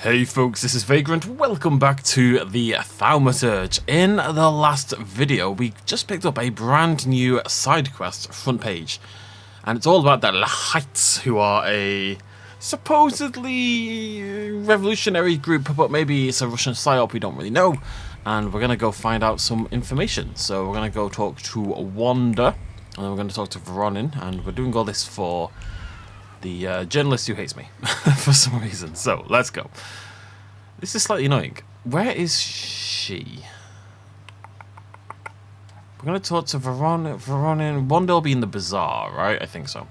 Hey folks, this is Vagrant. Welcome back to the Thaumaturge. In the last video, we just picked up a brand new side quest front page. And it's all about the Heights, who are a supposedly revolutionary group, but maybe it's a Russian psyop, we don't really know. And we're going to go find out some information. So we're going to go talk to Wanda, and then we're going to talk to Voronin, and we're doing all this for the journalist who hates me for some reason. So let's go. This is slightly annoying. Where is she? We're going to talk to Voronin. Wanda will be in the bazaar, right? I think so.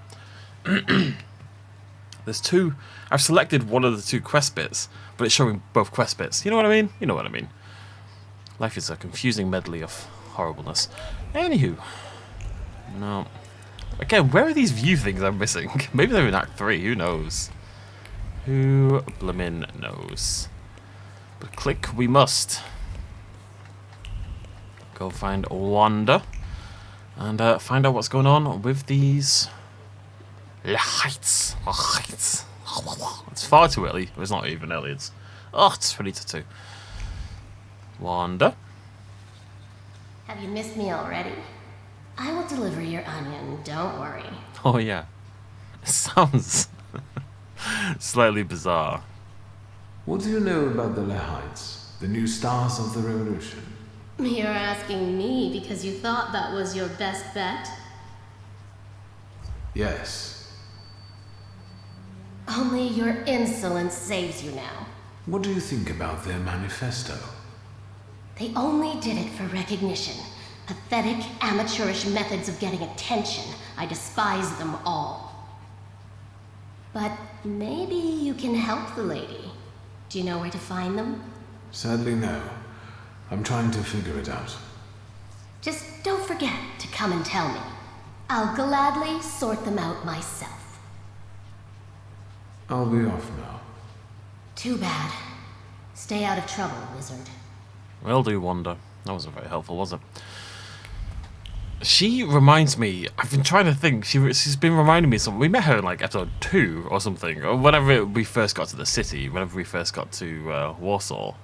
There's two. I've selected one of the two quest bits, but it's showing both quest bits. You know what I mean? You know what I mean. Life is a confusing medley of horribleness. Anywho. No. Again, where are these view things I'm missing? Maybe they're in Act 3, who knows? Who blimmin' knows? But click we must. Go find Wanda. And find out what's going on with these Heights. It's far too early. It's not even early, it's 20 to 2. Wanda? Have you missed me already? I will deliver your onion, don't worry. Oh yeah. It sounds slightly bizarre. What do you know about the Heights, the new stars of the revolution? You're asking me because you thought that was your best bet? Yes. Only your insolence saves you now. What do you think about their manifesto? They only did it for recognition. Pathetic, amateurish methods of getting attention. I despise them all. But maybe you can help the lady. Do you know where to find them? Sadly, no. I'm trying to figure it out. Just don't forget to come and tell me. I'll gladly sort them out myself. I'll be off now. Too bad. Stay out of trouble, wizard. Will do, Wanda. That wasn't very helpful, was it? She reminds me, I've been trying to think, she's been reminding me of something. We met her in like episode 2 or something, or whenever we first got to the city, whenever we first got to Warsaw.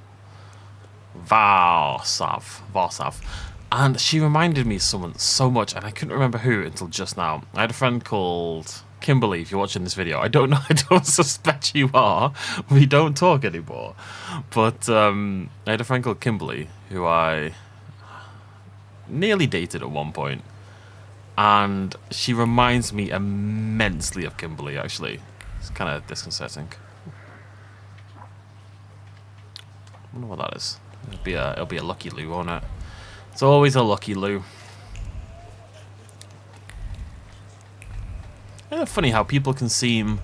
Warsaw. And she reminded me of someone so much, and I couldn't remember who until just now. I had a friend called Kimberly, if you're watching this video. I don't suspect you are. We don't talk anymore. But I had a friend called Kimberly, who I nearly dated at one point, and she reminds me immensely of Kimberly, actually. It's kind of disconcerting. I wonder what that is. It'll be a lucky Lou, won't it? It's always a lucky Lou. It's funny how people can seem,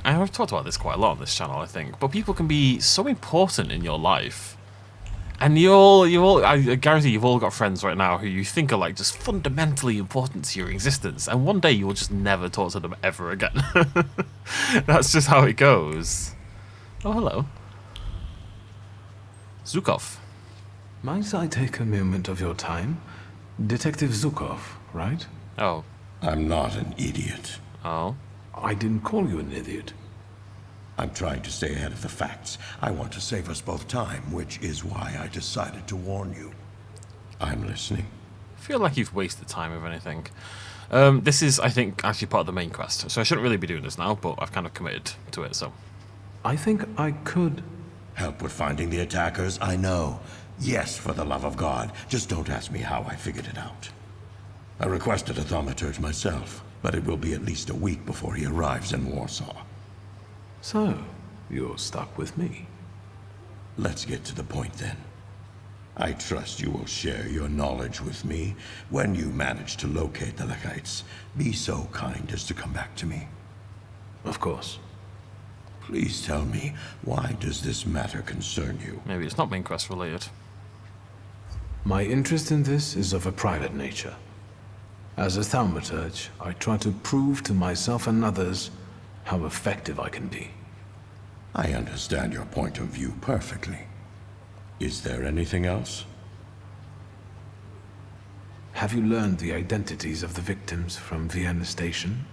and I've talked about this quite a lot on this channel, I think, but people can be so important in your life. And I guarantee you've all got friends right now who you think are like just fundamentally important to your existence, and one day you will just never talk to them ever again. That's just how it goes. Oh, hello. Zukov. Might I take a moment of your time? Detective Zukov, right? Oh. I'm not an idiot. Oh. I didn't call you an idiot. I'm trying to stay ahead of the facts. I want to save us both time, which is why I decided to warn you. I'm listening. I feel like you've wasted time, if anything. This is, I think, actually part of the main quest, so I shouldn't really be doing this now, but I've kind of committed to it, so. I think I could help with finding the attackers, I know. Yes, for the love of God. Just don't ask me how I figured it out. I requested a thaumaturge myself, but it will be at least a week before he arrives in Warsaw. So, you're stuck with me. Let's get to the point then. I trust you will share your knowledge with me. When you manage to locate the Heights, be so kind as to come back to me. Of course. Please tell me, why does this matter concern you? Maybe it's not main quest related. My interest in this is of a private nature. As a thaumaturge, I try to prove to myself and others how effective I can be. I understand your point of view perfectly. Is there anything else? Have you learned the identities of the victims from Vienna Station?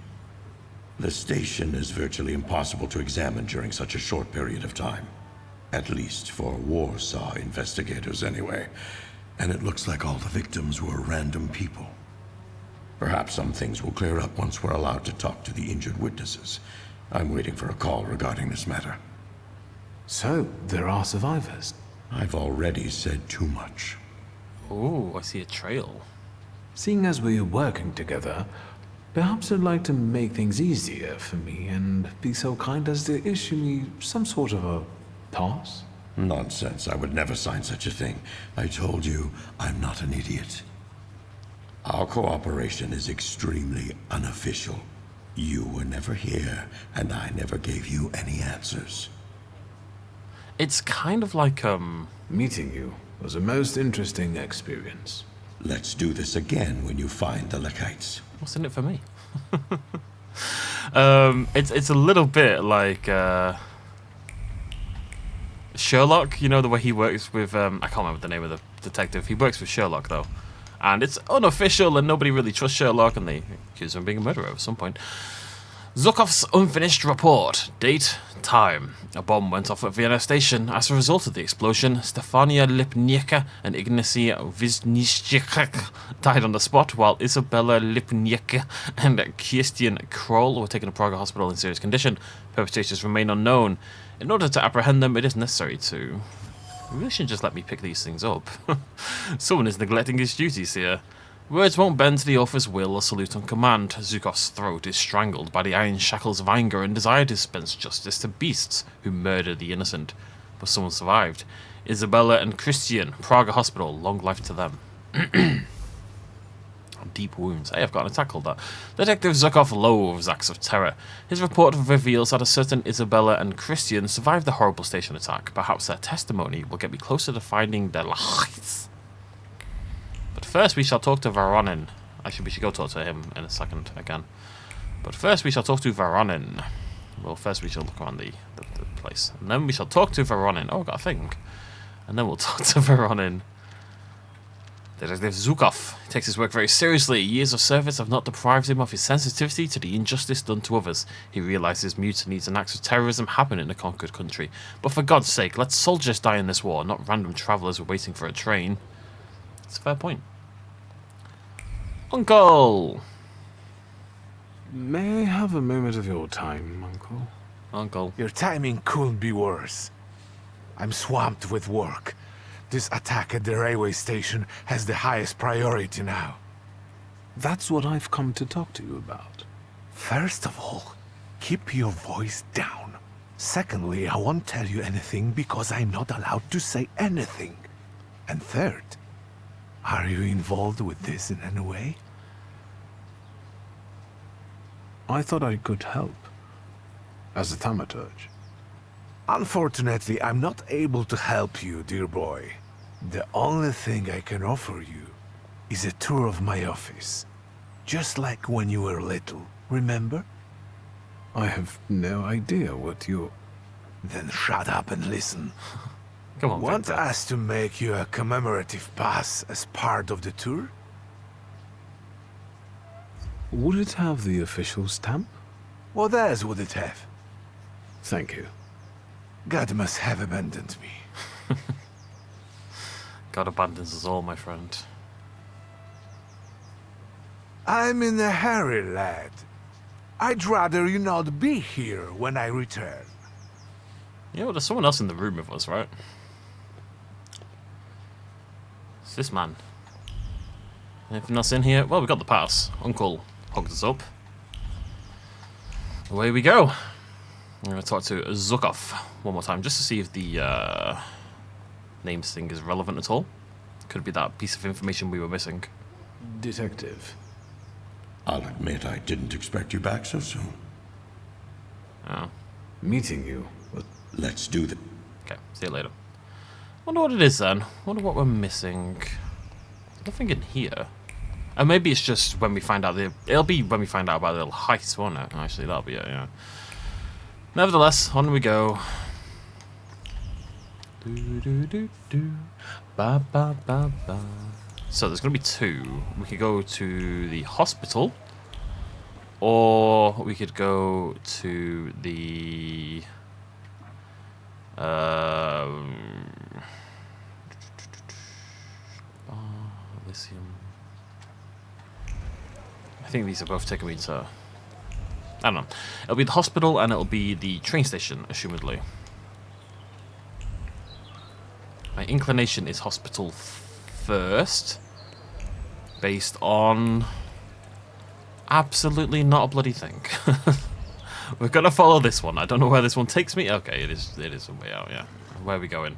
The station is virtually impossible to examine during such a short period of time. At least for Warsaw investigators anyway. And it looks like all the victims were random people. Perhaps some things will clear up once we're allowed to talk to the injured witnesses. I'm waiting for a call regarding this matter. So, there are survivors. I've already said too much. Oh, I see a trail. Seeing as we're working together, perhaps you'd like to make things easier for me and be so kind as to issue me some sort of a pass? Nonsense. I would never sign such a thing. I told you, I'm not an idiot. Our cooperation is extremely unofficial. You were never here, and I never gave you any answers. It's kind of like, Meeting you was a most interesting experience. Let's do this again when you find the Lekites. what's in it for me? It's a little bit like, Sherlock, you know, the way he works with, I can't remember the name of the detective. He works with Sherlock, though. And it's unofficial, and nobody really trusts Sherlock, and they accuse him of being a murderer at some point. Zhukov's unfinished report. Date, time. A bomb went off at Vienna station. As a result of the explosion, Stefania Lipnieka and Ignacy Wisniewski died on the spot, while Isabella Lipnieka and Kirstian Kroll were taken to Prague Hospital in serious condition. Perpetrators remain unknown. In order to apprehend them, it is necessary to... You really shouldn't just let me pick these things up. Someone is neglecting his duties here. Words won't bend to the author's will or salute on command. Zhukov's throat is strangled by the iron shackles of anger and desire to dispense justice to beasts who murdered the innocent. But someone survived. Isabella and Christian, Praga Hospital, long life to them. Deep wounds. Hey, I've got an attack called that. Detective Zhukov loathes acts of terror. His report reveals that a certain Isabella and Christian survived the horrible station attack. Perhaps their testimony will get me closer to finding their lives. But first we shall talk to Voronin. Actually, we should go talk to him in a second again. But first we shall talk to Voronin. Well, first we shall look around the place. And then we shall talk to Voronin. Oh, I've got a thing. And then we'll talk to Voronin. Detective Zhukov takes his work very seriously. Years of service have not deprived him of his sensitivity to the injustice done to others. He realizes mutinies and acts of terrorism happen in a conquered country. But for God's sake, let soldiers die in this war, not random travelers waiting for a train. It's a fair point. Uncle! May I have a moment of your time, Uncle? Uncle. Your timing couldn't be worse. I'm swamped with work. This attack at the railway station has the highest priority now. That's what I've come to talk to you about. First of all, keep your voice down. Secondly, I won't tell you anything because I'm not allowed to say anything. And third, are you involved with this in any way? I thought I could help. As a thaumaturge. Unfortunately, I'm not able to help you, dear boy. The only thing I can offer you is a tour of my office. Just like when you were little, remember? I have no idea what you're... Then shut up and listen. Come on, Want Victor. us to make you a commemorative pass as part of the tour? Would it have the official stamp? What else would it have? Thank you. God must have abandoned me. God abandons us all, my friend. I'm in a hurry, lad. I'd rather you not be here when I return. You know, there's someone else in the room with us, right? It's this man. Anything else in here? Well, we got the pass. Uncle hooked us up. Away we go. I'm going to talk to Zhukov one more time, just to see if the names thing is relevant at all. Could be that piece of information we were missing. Detective. I'll admit I didn't expect you back so soon. Oh, Meeting you was... Let's do the... okay. See you later. Wonder what it is then. Wonder what we're missing. Nothing in here. And maybe it's just when we find out the... It'll be when we find out about the little heist, won't it? Actually, that'll be it, yeah. Nevertheless, on we go. Ba, ba, ba, ba. So there's going to be two. We could go to the hospital, Or we could go to the... Lithium. I think these are both taking me to... I don't know. It'll be the hospital and it'll be the train station, assumedly. My inclination is hospital first. Based on... absolutely not a bloody thing. We're gonna follow this one. I don't know where this one takes me. Okay, it is a way out, yeah. Where are we going?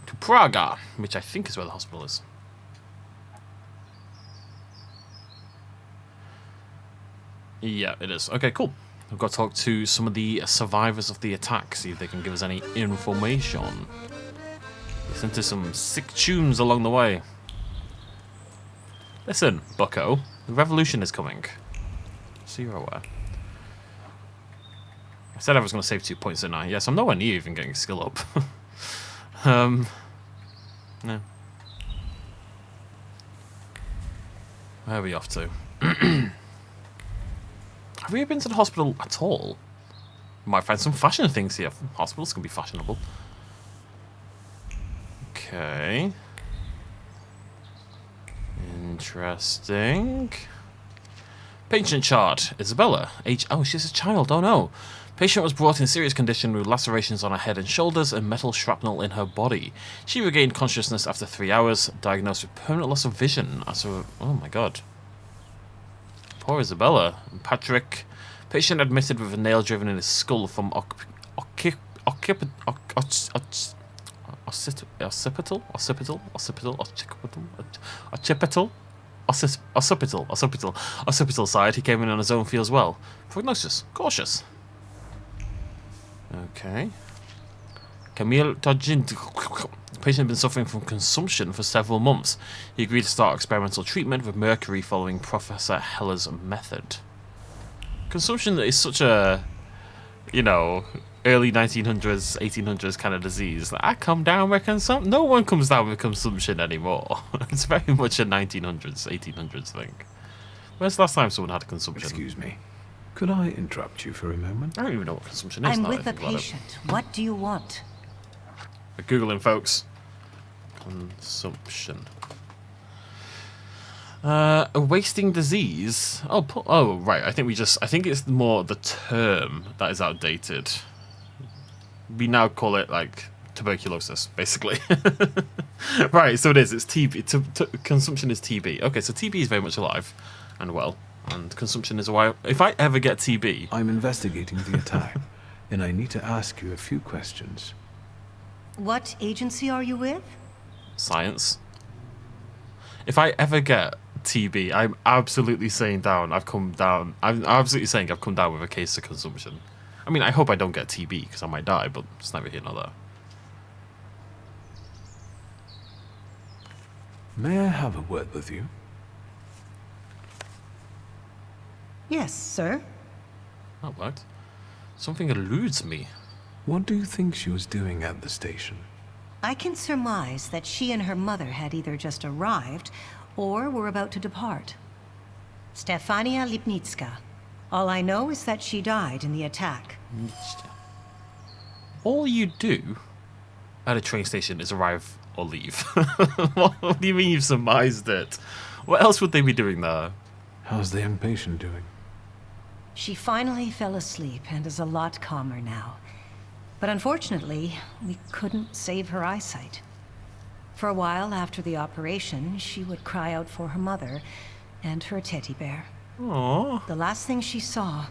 To Praga, which I think is where the hospital is. Yeah, it is. Okay, cool. We've got to talk to some of the survivors of the attack, see if they can give us any information. Listen to some sick tunes along the way. Listen, bucko, the revolution is coming. So you're aware. I said I was going to save 2 points, didn't I? Yes, I'm nowhere near even getting skill up. No. Where are we off to? Have we been to the hospital at all? We might find some fashion things here. Hospitals can be fashionable. Okay. Interesting. Patient chart. Isabella. Age. Oh, she's a child. Oh no. Patient was brought in serious condition with lacerations on her head and shoulders and metal shrapnel in her body. She regained consciousness after 3 hours, diagnosed with permanent loss of vision. Oh my god. Poor Isabella. Patrick. Patient admitted with a nail driven in his skull from occipital. Occipital side. He came in on his own feels well. Prognosis. Cautious. Okay. Camille Tajin. The patient had been suffering from consumption for several months. He agreed to start experimental treatment with mercury following Professor Heller's method. Consumption is such a, you know, early 1900s, 1800s kind of disease. I come down with consumption. No one comes down with consumption anymore. It's very much a 1900s, 1800s thing. When's the last time someone had consumption? Excuse me. Could I interrupt you for a moment? I don't even know what consumption is. I'm now with that I the think about it. patient. What do you want? We're Googling, folks. Consumption. A wasting disease. Oh, right. I think it's more the term that is outdated. We now call it like tuberculosis, basically. Right. So it is. It's TB. Consumption is TB. Okay. So TB is very much alive and well, and consumption is a while. If I ever get TB, I'm investigating the attack, and I need to ask you a few questions. What agency are you with? science. If I ever get TB, I'm absolutely saying I've come down with a case of consumption. I mean, I hope I don't get TB because I might die, but it's neither here nor there. May I have a word with you? Yes, sir. That worked. Something eludes me. What do you think she was doing at the station? I can surmise that she and her mother had either just arrived or were about to depart. Stefania Lipnitska. All I know is that she died in the attack. All you do at a train station is arrive or leave. What do you mean you've surmised it? What else would they be doing there? How's the young patient doing? She finally fell asleep and is a lot calmer now. But unfortunately, we couldn't save her eyesight. For a while after the operation, she would cry out for her mother and her teddy bear. Aww. The last thing she saw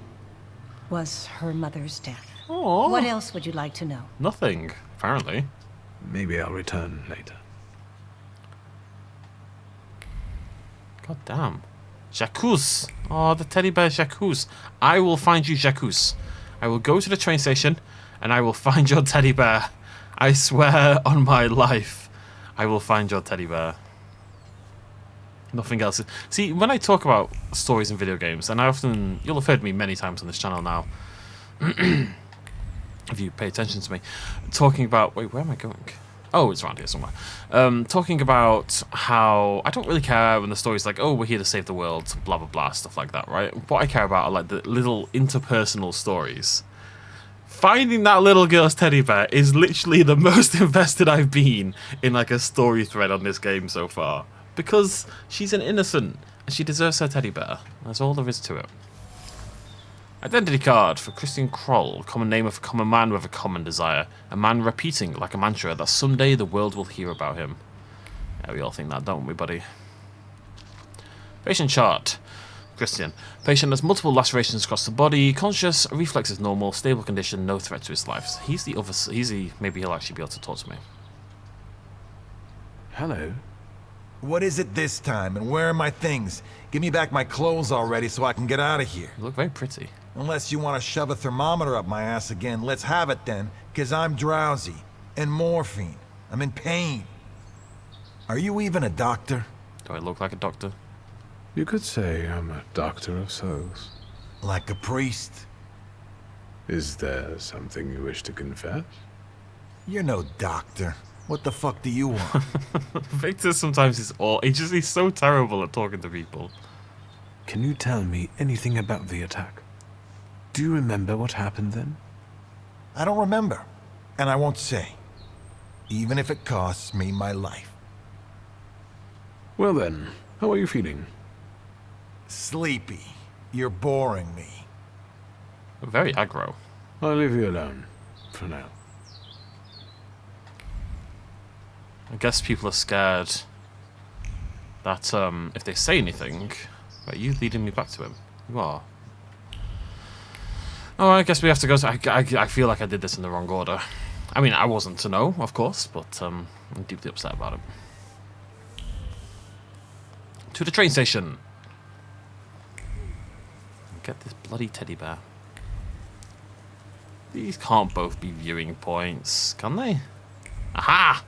was her mother's death. Aww. What else would you like to know? Nothing, apparently. Maybe I'll return later. God damn. Jacques. Oh, the teddy bear Jacques. I will find you, Jacques. I will go to the train station and I will find your teddy bear. I swear on my life, I will find your teddy bear. Nothing else. See, when I talk about stories in video games, and you'll have heard me many times on this channel now, if you pay attention to me, talking about, wait, where am I going? Oh, it's around here somewhere. Talking about how I don't really care when the story's like, oh, we're here to save the world, blah, blah, blah, stuff like that, right? What I care about are like the little interpersonal stories. Finding that little girl's teddy bear is literally the most invested I've been in like a story thread on this game so far. Because she's an innocent and she deserves her teddy bear. That's all there is to it. Identity card for Christian Kroll, common name of a common man with a common desire. A man repeating like a mantra that someday the world will hear about him. Yeah, we all think that, don't we, buddy? Patient chart. Christian. Patient has multiple lacerations across the body, conscious, reflexes normal, stable condition, no threat to his life. So he's the other. Maybe he'll actually be able to talk to me. Hello. What is it this time, and where are my things? Give me back my clothes already so I can get out of here. You look very pretty. Unless you want to shove a thermometer up my ass again, let's have it then, because I'm drowsy. And morphine. I'm in pain. Are you even a doctor? Do I look like a doctor? You could say I'm a doctor of souls. Like a priest? Is there something you wish to confess? You're no doctor. What the fuck do you want? Victor sometimes he's so terrible at talking to people. Can you tell me anything about the attack? Do you remember what happened then? I don't remember. And I won't say. Even if it costs me my life. Well then, how are you feeling? Sleepy. You're boring me. Very aggro. I'll leave you alone. For now. I guess people are scared that if they say anything... Are you leading me back to him? You are. Oh, I guess we have to go to... I feel like I did this in the wrong order. I mean, I wasn't to know, of course, but I'm deeply upset about it. To the train station. Get this bloody teddy bear. These can't both be viewing points, can they? Aha!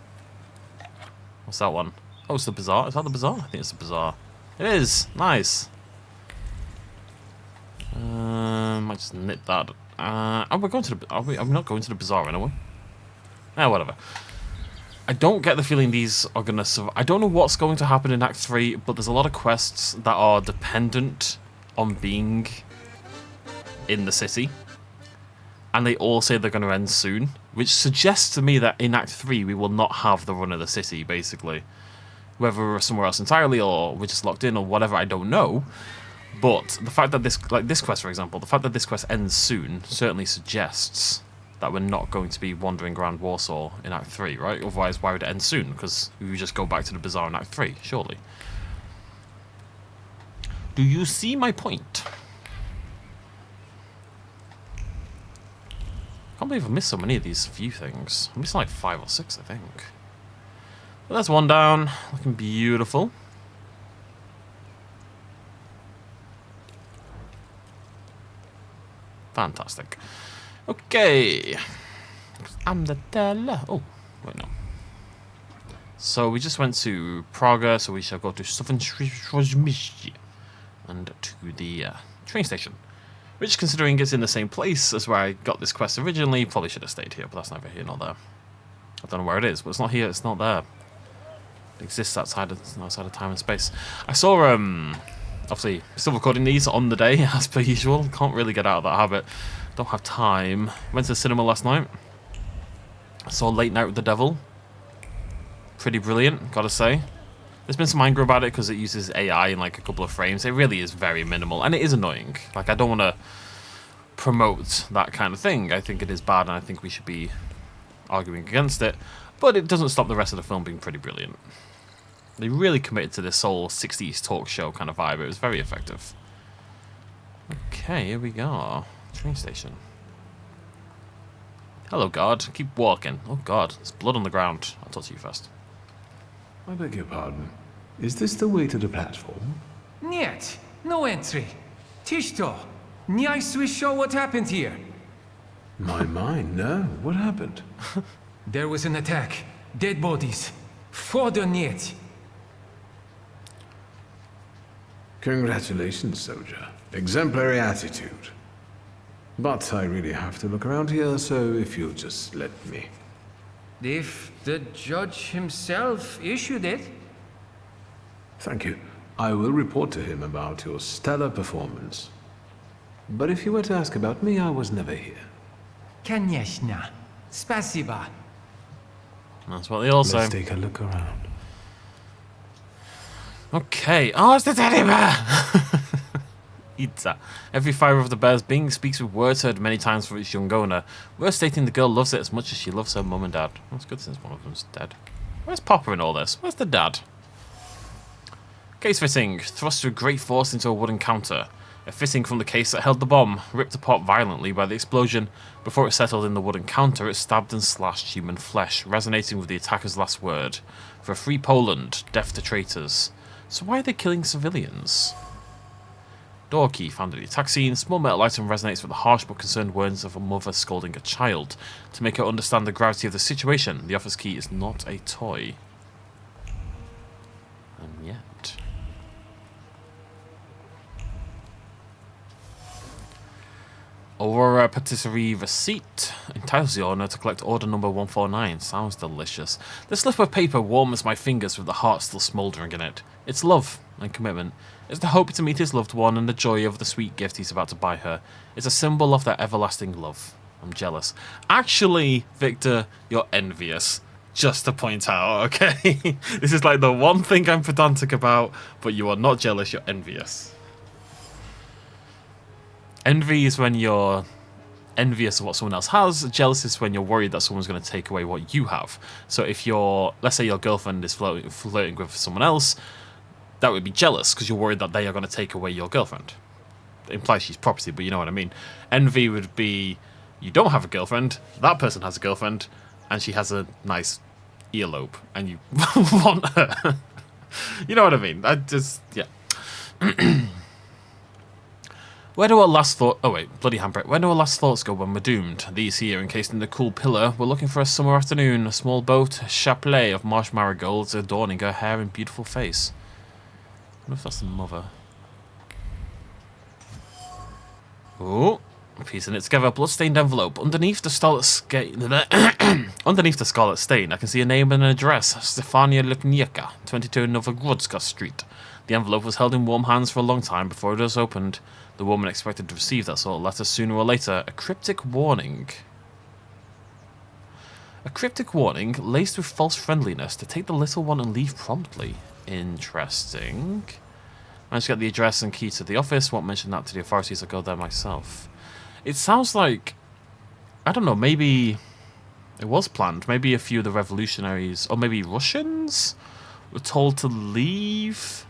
What's that one? Oh, it's the bazaar. Is that the bazaar? I think it's the bazaar. It is. Nice. Might just nip that. Oh, we're going to the... Are we not going to the bazaar, anyway? Eh, whatever. I don't get the feeling these are going to survive. I don't know what's going to happen in Act 3, but there's a lot of quests that are dependent on being in the city. And they all say they're going to end soon, which suggests to me that in Act 3 we will not have the run of the city, basically. Whether we're somewhere else entirely or we're just locked in or whatever, I don't know. But the fact that this quest, for example, the fact that this quest ends soon certainly suggests that we're not going to be wandering around Warsaw in Act 3, right? Otherwise, why would it end soon? Because we would just go back to the bazaar in Act 3, surely. Do you see my point? I can't believe I missed so many of these few things. I missed like 5 or 6, I think. But that's one down. Looking beautiful. Fantastic. Okay. I'm the teller. Oh, wait, no. So we just went to Praga, so we shall go to Sofenstrozmishi and to the train station. Which, considering it's in the same place as where I got this quest originally, probably should have stayed here, but that's neither here nor there. I don't know where it is, but it's not here, it's not there. It exists outside of time and space. I saw, obviously, still recording these on the day, as per usual. Can't really get out of that habit. Don't have time. Went to the cinema last night. Saw Late Night with the Devil. Pretty brilliant, gotta say. There's been some anger about it because it uses AI in like a couple of frames. It really is very minimal, and it is annoying. Like, I don't want to promote that kind of thing. I think it is bad, and I think we should be arguing against it. But it doesn't stop the rest of the film being pretty brilliant. They really committed to this whole 60s talk show kind of vibe. It was very effective. Okay, here we go. Train station. Hello, guard. Keep walking. Oh, God. There's blood on the ground. I'll talk to you first. I beg your pardon. Is this the way to the platform? Niet, no entry. Tishto, nie słyszał what happened here. My, no. What happened? There was an attack. Dead bodies. Further niet. Congratulations, soldier. Exemplary attitude. But I really have to look around here, so if you'll just let me. If the judge himself issued it. Thank you. I will report to him about your stellar performance. But if you were to ask about me, I was never here. Конечно. Спасибо. That's what they all say. Let's take a look around. Okay. Oh, it's the teddy bear! Itza. Every fibre of the bear's being speaks with words heard many times from its young owner. Words stating the girl loves it as much as she loves her mum and dad. That's good since one of them's dead. Where's Papa in all this? Where's the dad? Case fitting. Thrust with great force into a wooden counter. A fitting from the case that held the bomb, ripped apart violently by the explosion. Before it settled in the wooden counter, it stabbed and slashed human flesh, resonating with the attacker's last word. For a free Poland, death to traitors. So why are they killing civilians? Door key found at the attack scene. Small metal item resonates with the harsh but concerned words of a mother scolding a child. To make her understand the gravity of the situation, the office key is not a toy. And yet... Aurora patisserie receipt entitles the owner to collect order number 149. Sounds delicious. The slip of paper warms my fingers with the heart still smouldering in it. It's love and commitment. It's the hope to meet his loved one and the joy of the sweet gift he's about to buy her. It's a symbol of their everlasting love. I'm jealous. Actually, Victor, you're envious. Just to point out, okay? This is like the one thing I'm pedantic about, but you are not jealous, you're envious. Envy is when you're envious of what someone else has. Jealous is when you're worried that someone's going to take away what you have. So if let's say your girlfriend is flirting with someone else, that would be jealous because you're worried that they are going to take away your girlfriend. It implies she's property, but you know what I mean. Envy would be you don't have a girlfriend, that person has a girlfriend, and she has a nice earlobe, and you want her. You know what I mean? Yeah. Where do our last thoughts... Oh wait, bloody handbrake. Where do our last thoughts go when we're doomed? These here, encased in the cool pillar, we're looking for a summer afternoon. A small boat, a chapelet of marsh marigolds adorning her hair and beautiful face. I wonder if that's the mother. Oh, piecing it together. Blood-stained envelope. Underneath the scarlet stain, I can see a name and an address. Stefania Luknieka, 22 Novogrodska Street. The envelope was held in warm hands for a long time before it was opened. The woman expected to receive that sort of letter sooner or later. A cryptic warning. A cryptic warning laced with false friendliness to take the little one and leave promptly. Interesting. Managed to get the address and key to the office. Won't mention that to the authorities. I'll go there myself. It sounds like... I don't know, maybe... It was planned. Maybe a few of the revolutionaries, or maybe Russians, were told to leave...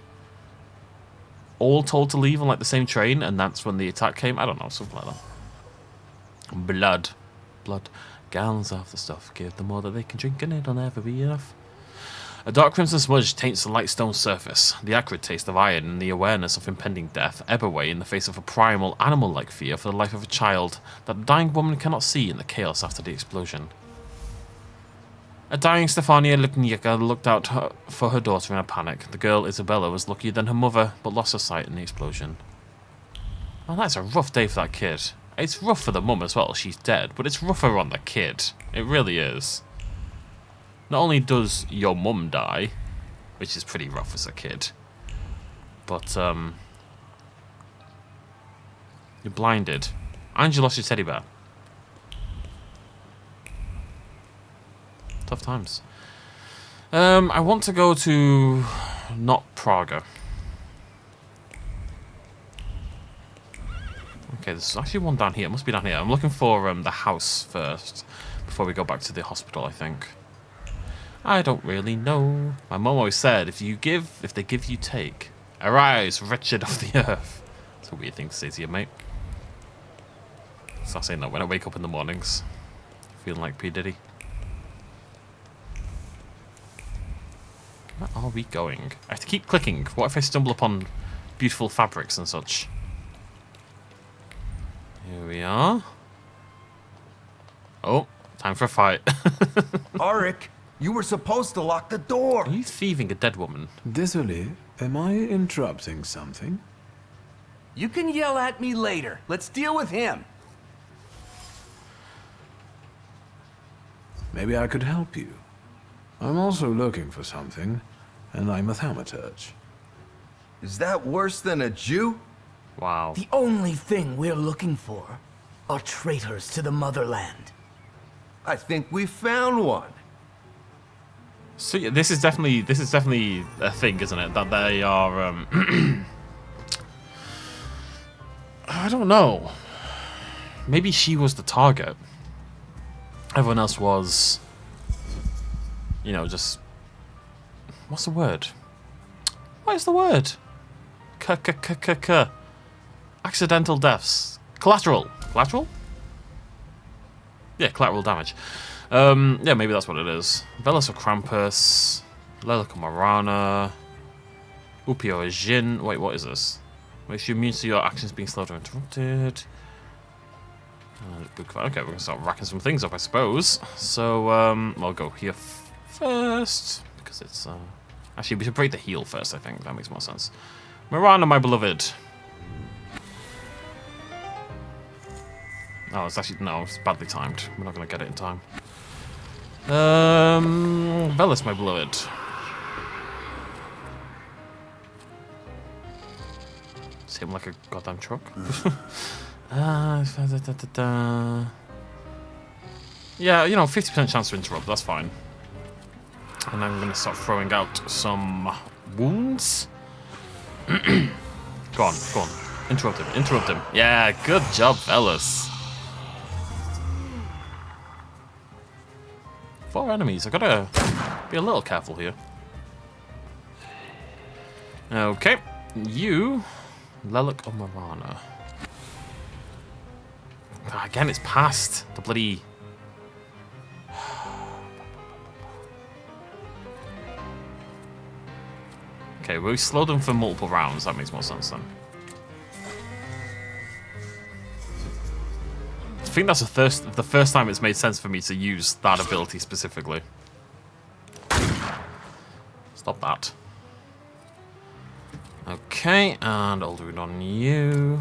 all told to leave on like the same train, and that's when the attack came. I don't know, something like that. Blood, gallons of the stuff. Give them all that they can drink, and it'll never be enough. A dark crimson smudge taints the light stone surface. The acrid taste of iron and the awareness of impending death ebb away in the face of a primal, animal-like fear for the life of a child that a dying woman cannot see in the chaos after the explosion. A dying Stefania Luknieka looked out for her daughter in a panic. The girl, Isabella, was luckier than her mother, but lost her sight in the explosion. Well, that's a rough day for that kid. It's rough for the mum as well, she's dead, but it's rougher on the kid. It really is. Not only does your mum die, which is pretty rough as a kid, but, you're blinded. And you lost your teddy bear. Tough times. I want to go to... not Praga. Okay, there's actually one down here. It must be down here. I'm looking for the house first, before we go back to the hospital, I think. I don't really know. My mum always said, if they give, you take. Arise, wretched of the earth. That's a weird thing to say to your mate. Start saying that when I wake up in the mornings. Feeling like P. Diddy. Where are we going? I have to keep clicking. What if I stumble upon beautiful fabrics and such? Here we are. Oh, time for a fight. Arik, you were supposed to lock the door. Are you thieving a dead woman? Désolé, am I interrupting something? You can yell at me later. Let's deal with him. Maybe I could help you. I'm also looking for something, and I'm a thaumaturge. Is that worse than a Jew? Wow. The only thing we're looking for are traitors to the motherland. I think we found one. So yeah, this is definitely a thing, isn't it? That they are. I don't know. Maybe she was the target. Everyone else was, you know, just. What's the word? What is the word? Accidental deaths. Collateral. Collateral? Yeah, collateral damage. Yeah, maybe that's what it is. Velos or Krampus. Lelic or Marana. Upio or Jin. Wait, what is this? Makes you immune to your actions being slowed or interrupted. Okay, we're gonna start racking some things up, I suppose. So, I'll go here first because it's. Actually, we should break the heal first. I think that makes more sense. Marana, my beloved. Oh, it's actually no, it's badly timed. We're not gonna get it in time. Velis, my beloved. See him like a goddamn truck. Yeah, you know, 50% chance to interrupt. That's fine. And I'm gonna start throwing out some wounds. Go on, go on. Interrupt him, interrupt him. Yeah, good job, Velis. 4 enemies. I gotta be a little careful here. Okay, you, Lelic or Marana. Again, it's past the bloody. Okay, we slow them for multiple rounds. That makes more sense then. I think that's the first time it's made sense for me to use that ability specifically. Stop that. Okay, and I'll do it on you.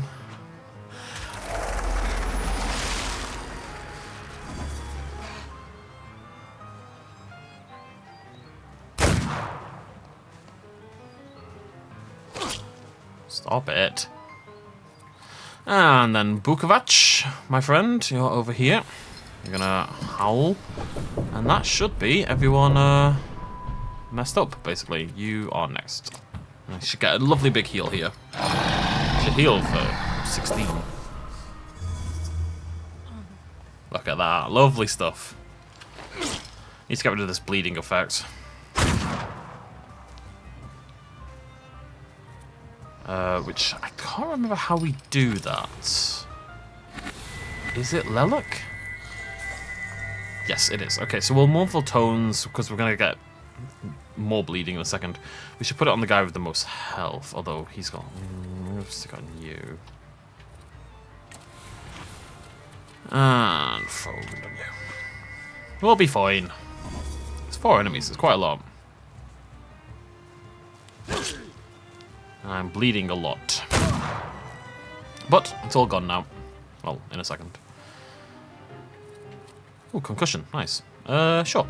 Stop it. And then Bukovac, my friend, you're over here. You're gonna howl. And that should be everyone messed up, basically. You are next. I should get a lovely big heal here. Should heal for 16. Look at that. Lovely stuff. Need to get rid of this bleeding effect. Which I can't remember how we do that. Is it Lelic? Yes, it is. Okay, so we'll mournful tones because we're gonna get more bleeding in a second. We should put it on the guy with the most health, although he's got. We'll stick on you. And forward on you. We'll be fine. It's 4 enemies. It's quite a lot. I'm bleeding a lot. But it's all gone now. Well, in a second. Oh, concussion. Nice. Sure.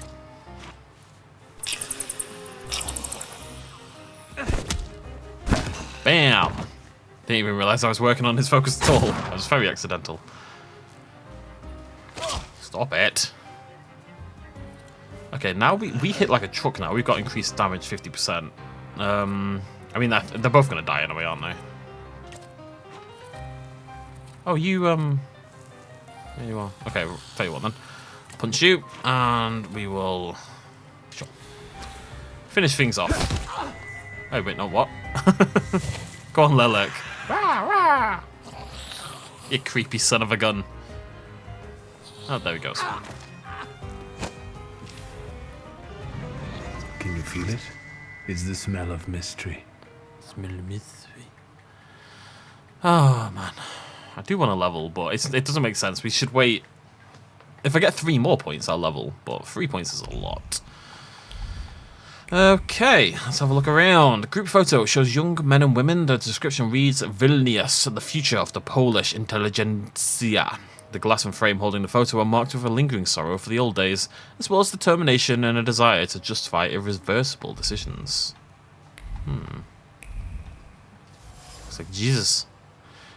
Bam! Didn't even realize I was working on his focus at all. That was very accidental. Stop it. Okay, now we hit like a truck now. We've got increased damage 50%. I mean, they're both going to die anyway, aren't they? Oh, you, there you are. Okay, tell you what then. Punch you, and we will... Sure. Finish things off. Oh, wait, no, what? Go on, Lelic. You creepy son of a gun. Oh, there he goes. Can you feel it? It's the smell of mystery. Smell of mystery. Oh, man. I do want to level, but it doesn't make sense. We should wait. If I get 3 more points, I'll level, but 3 points is a lot. Okay, let's have a look around. Group photo shows young men and women. The description reads, Vilnius, the future of the Polish intelligentsia. The glass and frame holding the photo are marked with a lingering sorrow for the old days, as well as determination and a desire to justify irreversible decisions. Looks like Jesus.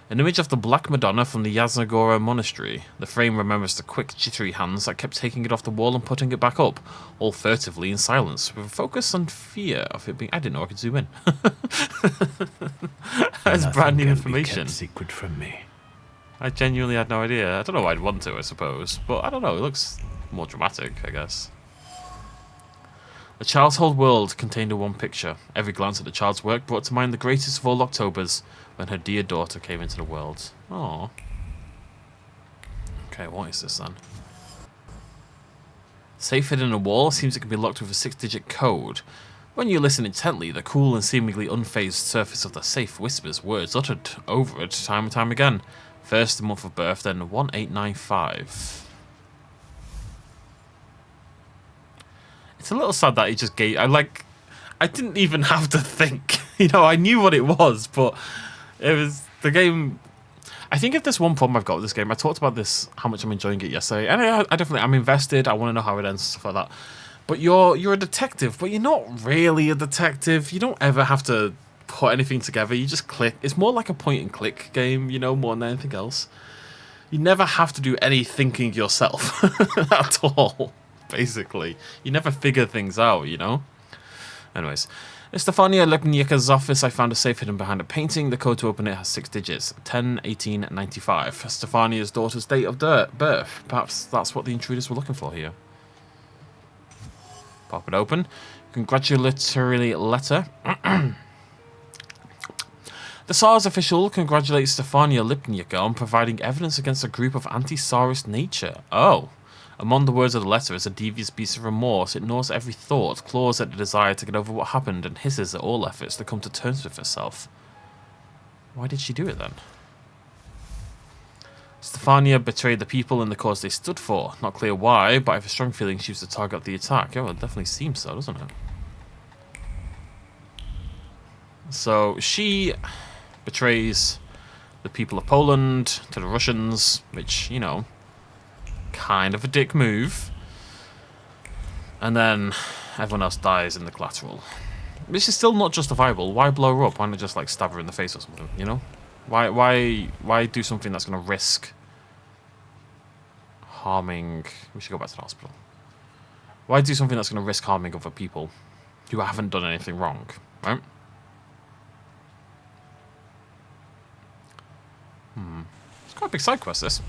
An image of the Black Madonna from the Yasnagora Monastery. The frame remembers the quick, jittery hands that kept taking it off the wall and putting it back up, all furtively in silence, with a focus on fear of it being... I didn't know I could zoom in. That's brand new information. Secret from me. I genuinely had no idea. I don't know why I'd want to, I suppose. But I don't know, it looks more dramatic, I guess. The child's whole world contained in one picture. Every glance at the child's work brought to mind the greatest of all Octobers, when her dear daughter came into the world. Aww. Okay, what is this then? Safe hidden in a wall seems it can be locked with a 6-digit code. When you listen intently, the cool and seemingly unfazed surface of the safe whispers words uttered over it time and time again. First the month of birth, then 1895. It's a little sad that he just gave... I didn't even have to think. You know, I knew what it was, but it was the game. I think if there's one problem I've got with this game, I talked about this, how much I'm enjoying it yesterday, and I definitely, I'm invested. I want to know how it ends, stuff like that. But you're a detective, but you're not really a detective. You don't ever have to put anything together. You just click. It's more like a point and click game, you know, more than anything else. You never have to do any thinking yourself at all. Basically, you never figure things out, you know. Anyways, in Stefania Lepniaka's office, I found a safe hidden behind a painting. The code to open it has 6 digits, 10/18/95. Stefania's daughter's date of birth. Perhaps that's what the intruders were looking for here. Pop it open. Congratulatory letter. The SARS official congratulates Stefania Lipniaka on providing evidence against a group of anti-SARist nature. Oh. Among the words of the letter is a devious beast of remorse. It gnaws at every thought, claws at the desire to get over what happened, and hisses at all efforts to come to terms with herself. Why did she do it then? Stefania betrayed the people and the cause they stood for. Not clear why, but I have a strong feeling she was the target of the attack. Oh, it definitely seems so, doesn't it? So, she betrays the people of Poland to the Russians, which, you know... kind of a dick move, and then everyone else dies in the collateral. This is still not justifiable. Why blow her up? Why not just like stab her in the face or something? You know, why do something that's going to risk harming? We should go back to the hospital. Why do something that's going to risk harming other people who haven't done anything wrong, right? It's quite a big side quest, this.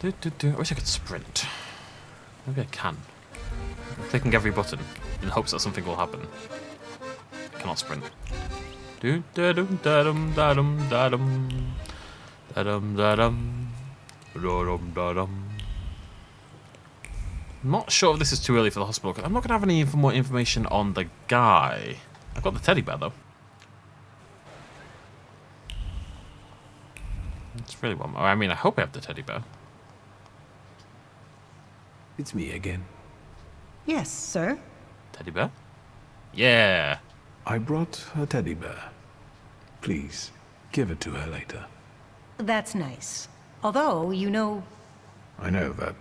I wish I could sprint. Maybe I can. I'm clicking every button in hopes that something will happen. I cannot sprint. I'm not sure if this is too early for the hospital. I'm not going to have any more information on the guy. I've got the teddy bear though. It's really well. I mean, I hope I have the teddy bear. It's me again. Yes, sir. Teddy bear? Yeah. I brought a teddy bear. Please, give it to her later. That's nice. Although, you know... I know that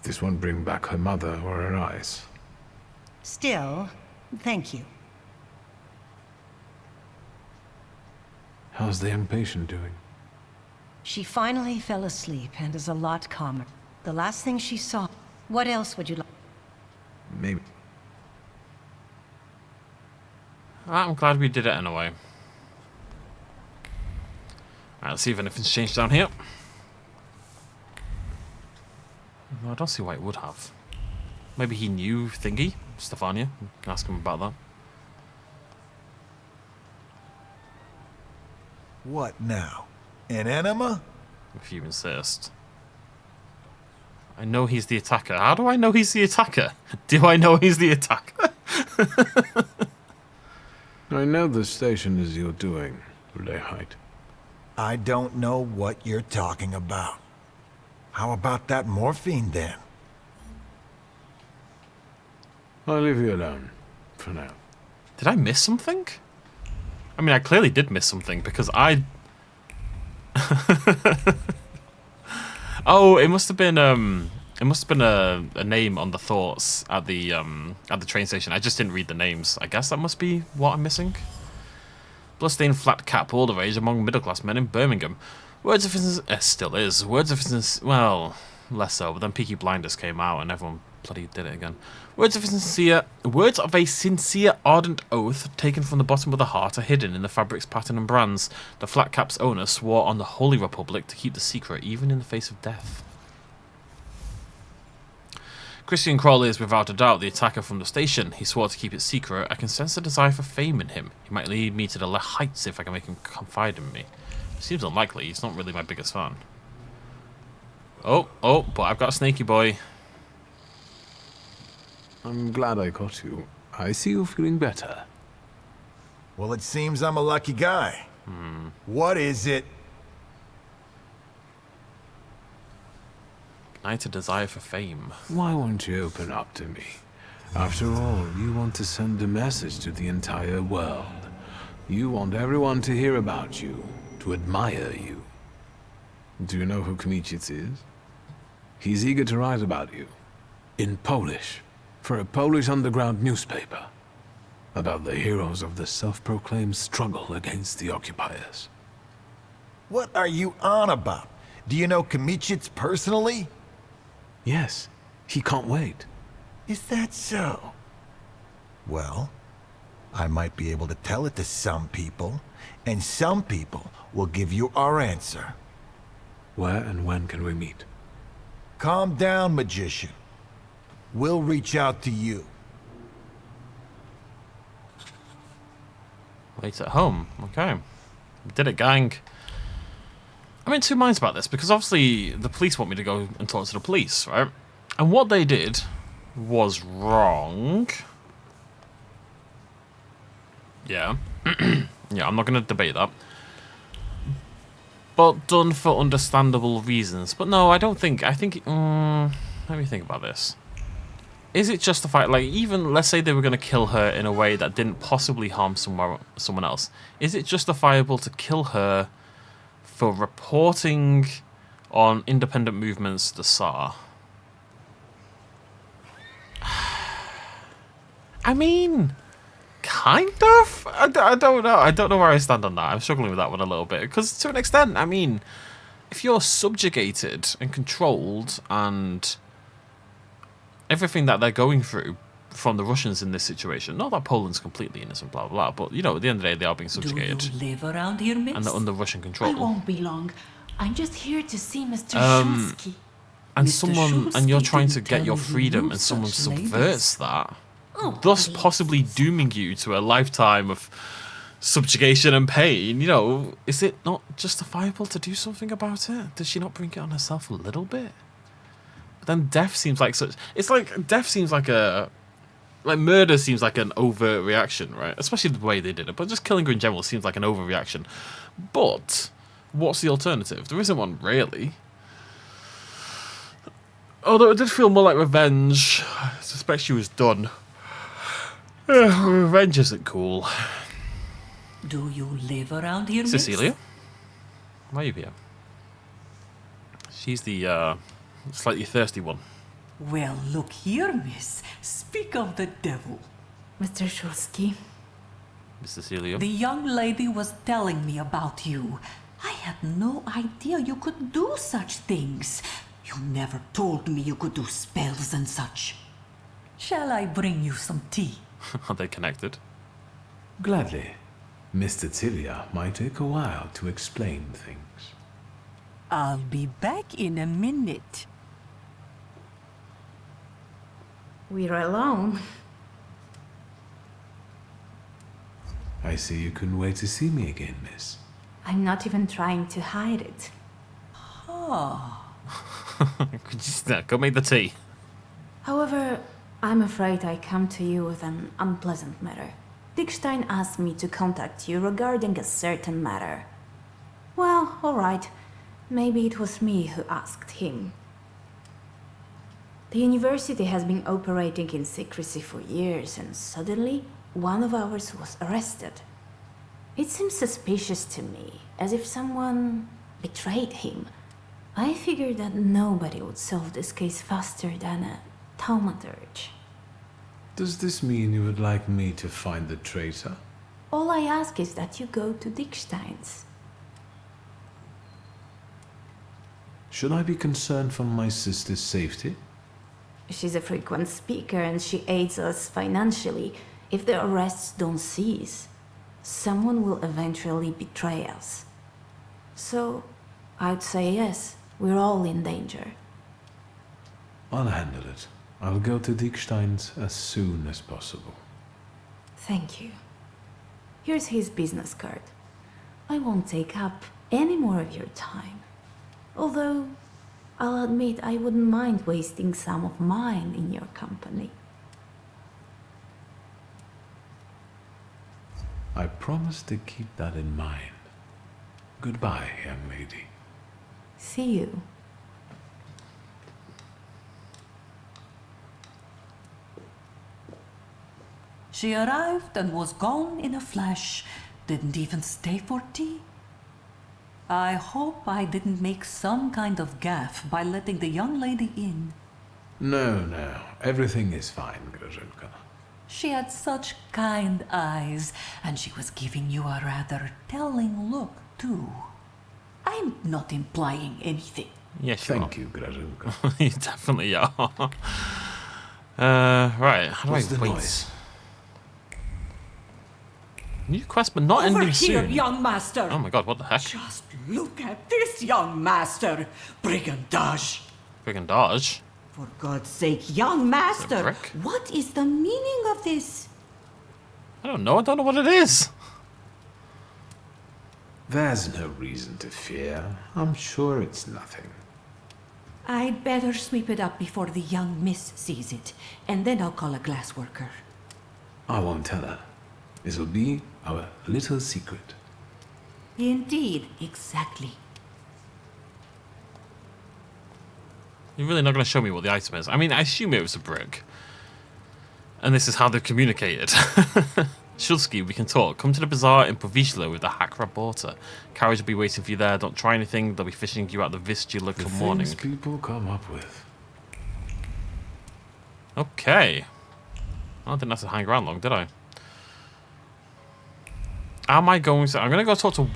this won't bring back her mother or her eyes. Still, thank you. How's the young patient doing? She finally fell asleep and is a lot calmer. The last thing she saw... What else would you like? Maybe. I'm glad we did it anyway. Alright, let's see if anything's changed down here. No, I don't see why it would have. Maybe he knew Thingy, Stefania. Ask him about that. What now? An enema? If you insist. I know he's the attacker. How do I know he's the attacker? Do I know he's the attacker? I know the station is your doing, Lehite. I don't know what you're talking about. How about that morphine then? I'll leave you alone, for now. Did I miss something? I mean, I clearly did miss something, because I... Oh, it must have been a name on the thoughts at the train station. I just didn't read the names. I guess that must be what I'm missing. Bloodstained flat cap, all the rage among middle-class men in Birmingham. Words of instance, still is. Words of instance, well, less so. But then Peaky Blinders came out, and everyone bloody did it again. Words of a sincere, ardent oath taken from the bottom of the heart are hidden in the fabric's pattern and brands. The flat cap's owner swore on the Holy Republic to keep the secret, even in the face of death. Christian Crawley is without a doubt the attacker from the station. He swore to keep it secret. I can sense a desire for fame in him. He might lead me to the heights if I can make him confide in me. Seems unlikely. He's not really my biggest fan. Oh, but I've got a snaky boy. I'm glad I caught you. I see you feeling better. Well, it seems I'm a lucky guy. What is it? Ignite a desire for fame. Why won't you open up to me? After all, you want to send a message to the entire world. You want everyone to hear about you, to admire you. Do you know who Kmicic is? He's eager to write about you. In Polish. For a Polish underground newspaper. About the heroes of the self-proclaimed struggle against the occupiers. What are you on about? Do you know Kmicic personally? Yes, he can't wait. Is that so? Well, I might be able to tell it to some people, and some people will give you our answer. Where and when can we meet? Calm down, magician. We'll reach out to you. Wait at home. Okay. We did it, gang. I'm in two minds about this, because obviously the police want me to go and talk to the police, right? And what they did was wrong. Yeah. Yeah, I'm not going to debate that. But done for understandable reasons. But no, I don't think... I think... let me think about this. Is it justified? Like, even, let's say they were going to kill her in a way that didn't possibly harm someone else. Is it justifiable to kill her for reporting on independent movements to the Tsar? I mean, kind of. I don't know. I don't know where I stand on that. I'm struggling with that one a little bit. Because to an extent, I mean, if you're subjugated and controlled and everything that they're going through from the Russians in this situation, not that Poland's completely innocent, blah, blah, blah, but, you know, at the end of the day, they are being subjugated. Do you live around here, miss? And they're under Russian control. I won't be long. I'm just here to see Mr. Shulsky. And Mr. someone, and you're Shulsky trying to didn't get tell your me he freedom, knew and someone such ladies. subverts that, Oh, thus please. possibly dooming you to a lifetime of subjugation and pain. You know, is it not justifiable to do something about it? Does she not bring it on herself a little bit? But then death seems like such... It's like, death seems like a... Like, murder seems like an overt reaction, right? Especially the way they did it. But just killing her in general seems like an overreaction. But what's the alternative? There isn't one, really. Although it did feel more like revenge. I suspect she was done. Revenge isn't cool. Do you live around here, miss? Cecilia? Why are you here? She's the slightly thirsty one. Well, look here, miss. Speak of the devil. Mr. Shulsky, Miss Cecilia? the young lady was telling me about you. I had no idea you could do such things. You never told me you could do spells and such. Shall I bring you some tea? Are they connected? Gladly. Miss Cecilia might take a while to explain things. I'll be back in a minute. We're alone. I see you couldn't wait to see me again, miss. I'm not even trying to hide it. Oh. Go make the tea. However, I'm afraid I come to you with an unpleasant matter. Dickstein asked me to contact you regarding a certain matter. Well, alright. Maybe it was me who asked him. The university has been operating in secrecy for years, and suddenly, one of ours was arrested. It seems suspicious to me, as if someone betrayed him. I figured that nobody would solve this case faster than a thaumaturge. Does this mean you would like me to find the traitor? All I ask is that you go to Dickstein's. Should I be concerned for my sister's safety? She's a frequent speaker and she aids us financially. If the arrests don't cease, someone will eventually betray us. So, I'd say yes, we're all in danger. I'll handle it. I'll go to Dickstein's as soon as possible. Thank you. Here's his business card. I won't take up any more of your time. Although, I'll admit I wouldn't mind wasting some of mine in your company. I promise to keep that in mind. Goodbye, young lady. See you. She arrived and was gone in a flash. Didn't even stay for tea. I hope I didn't make some kind of gaffe by letting the young lady in. No, everything is fine, Grażynka. She had such kind eyes, and she was giving you a rather telling look, too. I'm not implying anything. Yes, Thank you, Grażynka. You definitely are. Right, how do What's I the wait? noise? New quest, but not Over ending here, soon. young master. Oh my god, what the heck? Just look at this, young master. Brigandage. Brigandage? For God's sake, young master, brick? what is the meaning of this? I don't know what it is. There's no reason to fear. I'm sure it's nothing. I'd better sweep it up before the young miss sees it, and then I'll call a glassworker. I won't tell her. This'll be our little secret. Indeed, exactly. You're really not going to show me what the item is. I mean, I assume it was a brick. And this is how they've communicated. Shulsky, we can talk. Come to the bazaar in Povizhla with the hack reporter. Carriage will be waiting for you there. Don't try anything. They'll be fishing you out the Vistula The come morning. things people come up with. Okay. I didn't have to hang around long, did I? Am I going to... I'm going to go talk to...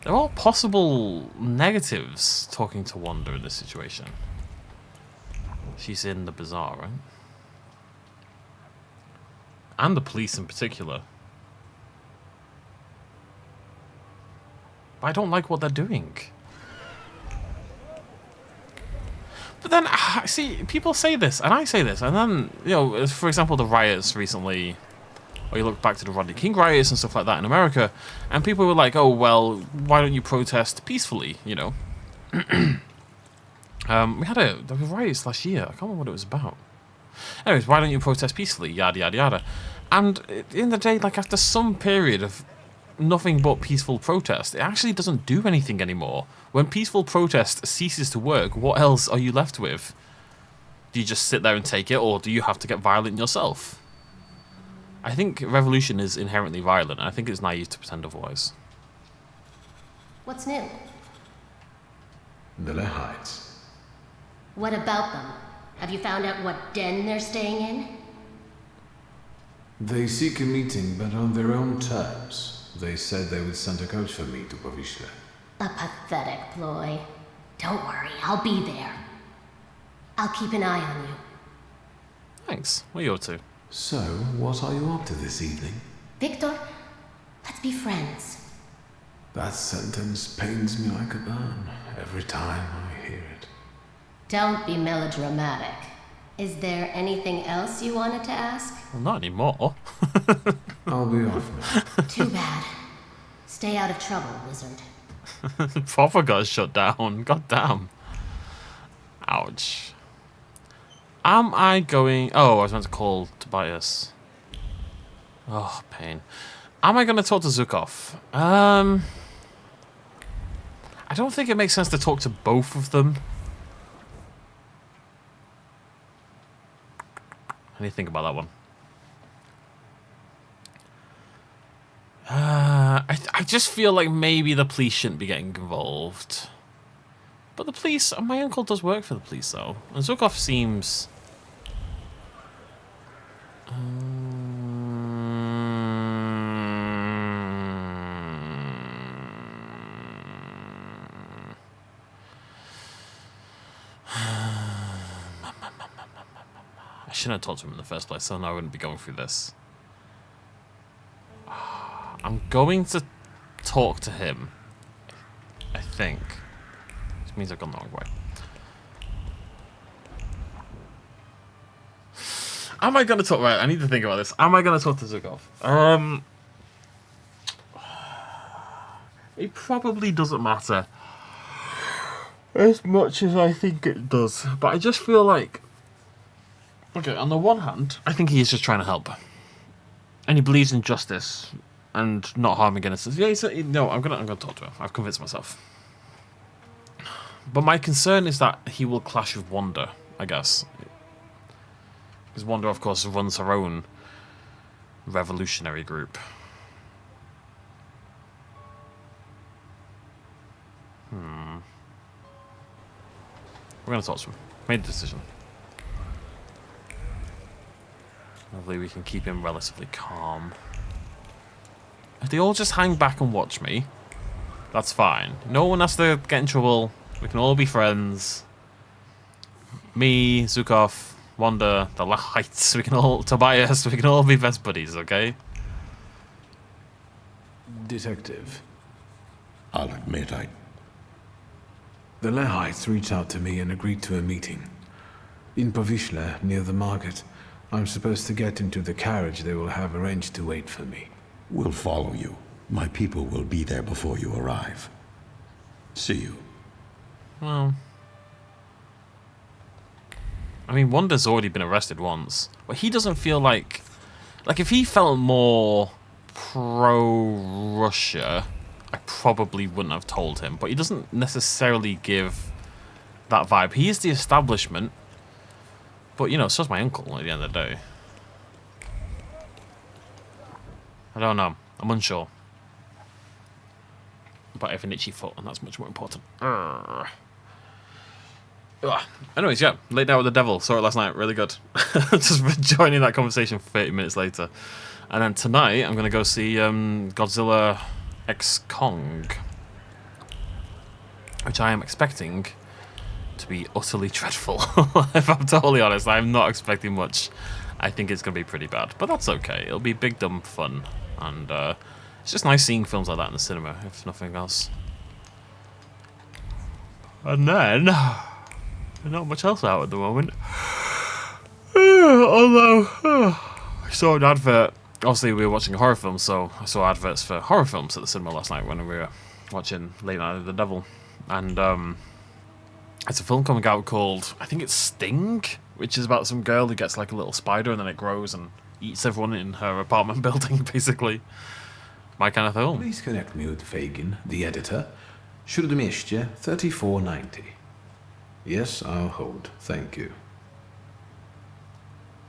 There are possible negatives talking to Wanda in this situation. She's in the bazaar, right? And the police in particular. But I don't like what they're doing. But then, see, people say this, and I say this, and then, you know, for example, the riots recently, or you look back to the Rodney King riots and stuff like that in America, and people were like, oh, well, why don't you protest peacefully, you know? There were riots last year, I can't remember what it was about. Anyways, why don't you protest peacefully, yada, yada, yada. And at the end of the day, like, after some period of nothing but peaceful protest, it actually doesn't do anything anymore. When peaceful protest ceases to work, what else are you left with? Do you just sit there and take it, or do you have to get violent yourself? I think revolution is inherently violent, and I think it's naive to pretend otherwise. What's new? The Lehites. What about them? Have you found out what den they're staying in? They seek a meeting, but on their own terms. They said they would send a coach for me to Povizhla. A pathetic ploy. Don't worry, I'll be there. I'll keep an eye on you. Thanks. What are you up to? So, what are you up to this evening? Victor, let's be friends. That sentence pains me like a burn every time I hear it. Don't be melodramatic. Is there anything else you wanted to ask? Well, not anymore. I'll be off now. Too bad. Stay out of trouble, wizard. Proper got shut down. God damn. Ouch. Am I going... Oh, I was meant to call Tobias. Oh, pain. Am I going to talk to Zukov? I don't think it makes sense to talk to both of them. I need to think about that one. I just feel like maybe the police shouldn't be getting involved. But the police, my uncle does work for the police though. And Zukov seems... I shouldn't have talked to him in the first place, so I wouldn't be going through this. I'm going to talk to him, I think. Which means I've gone the wrong way. Am I going to talk... Right, I need to think about this. Am I going to talk to Zukov? It probably doesn't matter as much as I think it does. But I just feel like... Okay, on the one hand, I think he is just trying to help. And he believes in justice and not harming innocents. Yeah, no, I'm gonna talk to him. I've convinced myself. But my concern is that he will clash with Wanda, I guess. Because Wanda, of course, runs her own revolutionary group. We're gonna talk to him. Made a decision. Hopefully we can keep him relatively calm. If they all just hang back and watch me, that's fine. No one has to get in trouble. We can all be friends. Me, Zukov, Wanda, the Lights, we can all... Tobias, we can all be best buddies, okay? Detective. I'll admit The Lehites reached out to me and agreed to a meeting. In Povishla, near the market. I'm supposed to get into the carriage they will have arranged to wait for me. We'll follow you. My people will be there before you arrive. See you. Well... I mean, Wanda's already been arrested once. But he doesn't feel like... Like, if he felt more pro-Russia, I probably wouldn't have told him. But he doesn't necessarily give that vibe. He is the establishment. But, you know, so's my uncle at the end of the day. I don't know. I'm unsure. But I have an itchy foot, and that's much more important. Ugh. Anyways, yeah. Late Night with the Devil. Saw it last night. Really good. Just joining that conversation for 30 minutes later. And then tonight, I'm going to go see Godzilla X Kong. Which I am expecting to be utterly dreadful. If I'm totally honest, I'm not expecting much. I think it's going to be pretty bad, but that's okay. It'll be big dumb fun, and it's just nice seeing films like that in the cinema, if nothing else. And then not much else out at the moment. Although I saw an advert. Obviously, we were watching a horror film, so I saw adverts for horror films at the cinema last night when we were watching Late Night with the Devil, and it's a film coming out called, I think it's Sting, which is about some girl who gets like a little spider and then it grows and eats everyone in her apartment building, basically. My kind of film. Please connect me with Fagin, the editor. Śródmieście 3490. Yes, I'll hold. Thank you.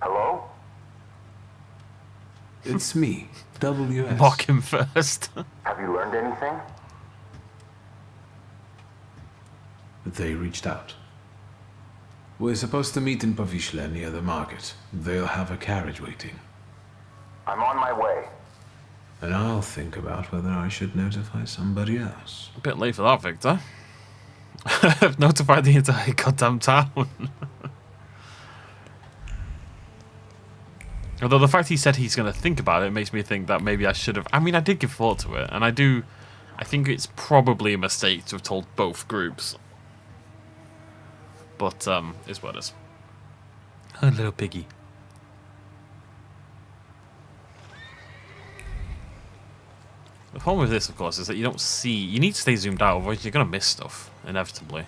Hello? It's me, WS. Mock him first. Have you learned anything? They reached out. We're supposed to meet in Povishla near the market. They'll have a carriage waiting. I'm on my way. And I'll think about whether I should notify somebody else. A bit late for that, Victor. I've notified the entire goddamn town. Although the fact he said he's going to think about it makes me think that maybe I should have... I mean, I did give thought to it, and I think it's probably a mistake to have told both groups. But, it's what it is. Oh, little piggy. The problem with this, of course, is that you don't see... You need to stay zoomed out, otherwise you're going to miss stuff, inevitably.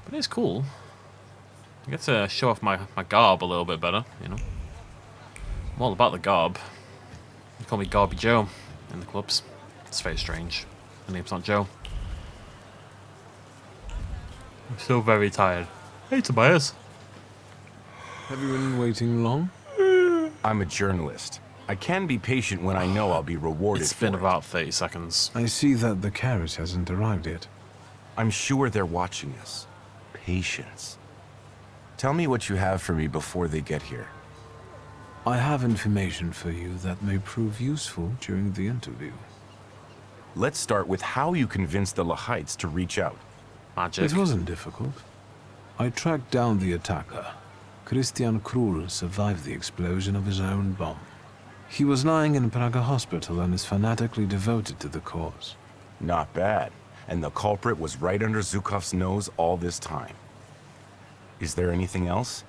But it's cool. I get to show off my garb a little bit better, you know. I'm all about the garb. They call me Garby Joe in the clubs. It's very strange. My name's not Joe. I'm so very tired. Hey, Tobias. Have you been waiting long? I'm a journalist. I can be patient when I know I'll be rewarded It's for been it. about 30 seconds. I see that the carriage hasn't arrived yet. I'm sure they're watching us. Patience. Tell me what you have for me before they get here. I have information for you that may prove useful during the interview. Let's start with how you convinced the Lahites to reach out. Magic. It wasn't difficult. I tracked down the attacker. Christian Krull survived the explosion of his own bomb. He was lying in Praga hospital and is fanatically devoted to the cause. Not bad. And the culprit was right under Zhukov's nose all this time. Is there anything else?